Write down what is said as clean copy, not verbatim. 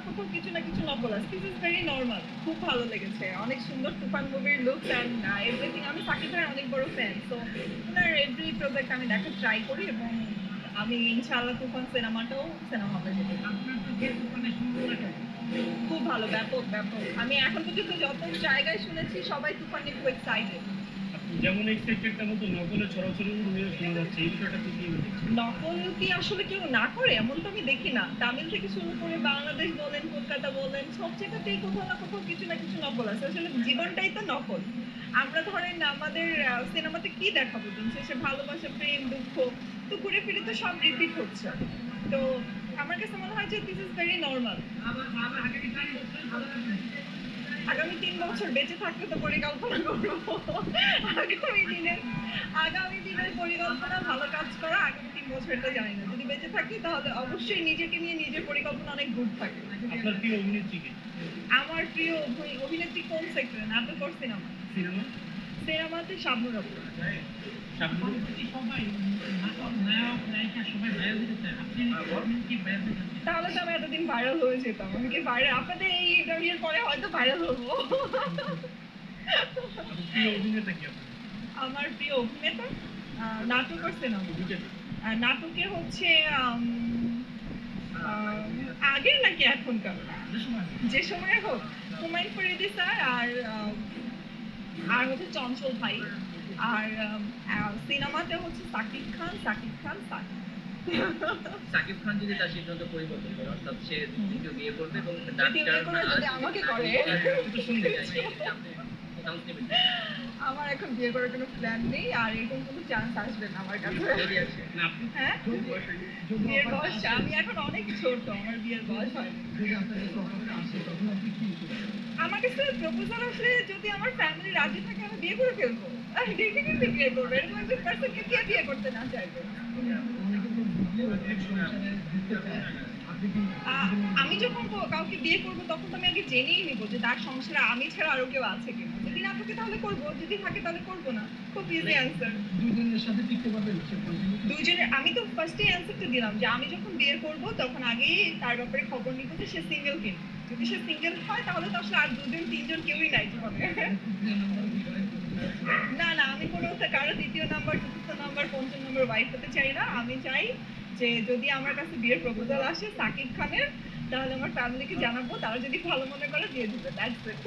কোথাও কিছু না কিছু নকল আছে। This is very normal. খুব ভালো লেগেছে। অনেক সুন্দর তুফান মুভির লুকস অ্যান্ড এভরিথিং। আমি সাকিব ভাইয়ের অনেক বড় ফ্যান। সো উনার এভরি প্রজেক্ট আমি দেখার ট্রাই করি এবং আমি ইনশাআল্লাহ তুফান সিনেমাটাও সিনেমা হলে যেতে চাই। খুব ভালো, ব্যাপক, ব্যাপক। আমি এখন পর্যন্ত যত জায়গায় শুনেছি সবাই তুফান নিয়ে খুব এক্সাইটেড। যেমন এক্সপেক্টেড তেমন তো নকলের ছড়াছড়ি শোনা যাচ্ছে, এই বিষয়টা কি দেখছেন? নকল কি আসলে কেউ না করে এমন তো আমি দেখি না। তামিল থেকে শুরু করে বাংলাদেশ বলেন, কলকাতা বলেন, সব জায়গাতেই কোথাও না কোথাও কিছু না কিছু নকল আছে। আসলে জীবনটাই তো নকল। আমরা ধরেন আমাদের সিনেমাতে কি দেখাবো দিন শেষে ভালোবাসা, প্রেম, দুঃখ, তো ঘুরে ফিরে তো সব রিপিট হচ্ছে। তো আমার কাছে মনে হয় যে দিস ইজ ভেরি নরমাল। আগামী ৩ বছর বেঁচে থাকলে তো পরিকল্পনা করবো। আগামী দিনের আগামী দিনের পরিকল্পনা ভালো কাজ করা। আগামী ৩ বছর এটা জানি না। যদি বেঁচে থাকি তাহলে অবশ্যই নিজেকে নিয়ে নিজের পরিকল্পনা অনেক গুড থাকে। আপনার প্রিয় অভিনেত্রী কে? আমার প্রিয় অভিনেত্রী কোন সেক্টরে? নাটক আর সিনেমা? সিনেমা? সিনেমাতে শাবনূর আপু। শাবনূর? তাহলে তো আমি এতদিন ভাইরাল হয়ে যেতাম। আমি কি ভাইরাল আপনাদের এই ইন্টারভিউর পরে হয়তো ভাইরাল হবো। প্রিয় অভিনেতা কি আপনার? আমার প্রিয় অভিনেতা নাটক আর সিনেমা। দুইটাতে। নাটকে হচ্ছে আগের নাকি এখনকার? যে সময়ের হোক। হুমায়ুন ফরিদি স্যার আর হচ্ছে চঞ্চল ভাই। আর সিনেমাতে হচ্ছে সাকিব খান, সাকিব খান, সাকিব। সাকিব খান যদি তার সিদ্ধান্ত পরিবর্তন করে, অর্থাৎ সে দ্বিতীয় বিয়ে করবে এবং দ্বিতীয় বিয়ে করে যদি আমাকে করে। তো শুনতে চাই আপনি চান্স নেবেন। আমার এখন বিয়ে করার কোনো প্ল্যান নেই আর এরকম কোনো চান্স আসবে না আমার কাছে। যদি আসে। না আপনি হ্যাঁ? বিয়ের বয়স আমি এখন অনেক ছোট, আমার বিয়ের বয়স হয়নি। আমার কাছে প্রপোজাল আসলে যদি আমার ফ্যামিলি রাজি থাকে আমি বিয়ে করে ফেলবো। ডেফিনেটলি বিয়ে করবো। এরকম একজন পার্সনকে কে বিয়ে করতে না চাইবে? আমি যখন কাউকে বিয়ে করবো তখন তো আমি আগে জেনেই নিবো যে তার সংসারে আমি ছাড়া আরো কেউ আছে কিনা। যদি না থাকে তাহলে করবো, যদি থাকে তাহলে করবো না। খুব ইজি অ্যান্সার। দুইজনের সাথে টিকতে পারবেন? দুইজনের আমি তো ফার্স্টেই অ্যান্সারটা দিলাম যে আমি যখন বিয়ে করব তখন আগেই তার ব্যাপারে খবর নিব যে সে সিঙ্গেল কিনা। যদি সে সিঙ্গেল হয় তাহলে তো আসলে আর দুজন তিনজন কেউই নাই জীবনে। না না আমি কোনো কারো দ্বিতীয় নাম্বার, চতুর্থ নাম্বার, পঞ্চম নাম্বার ওয়াইফ হতে চাই না। আমি চাই যে যদি আমার কাছে বিয়ের প্রপোজাল আসে সাকিব খানের তাহলে আমার ফ্যামিলিকে জানাবো, তারা যদি ভালো মনে করে দিয়ে দিবে। That's it.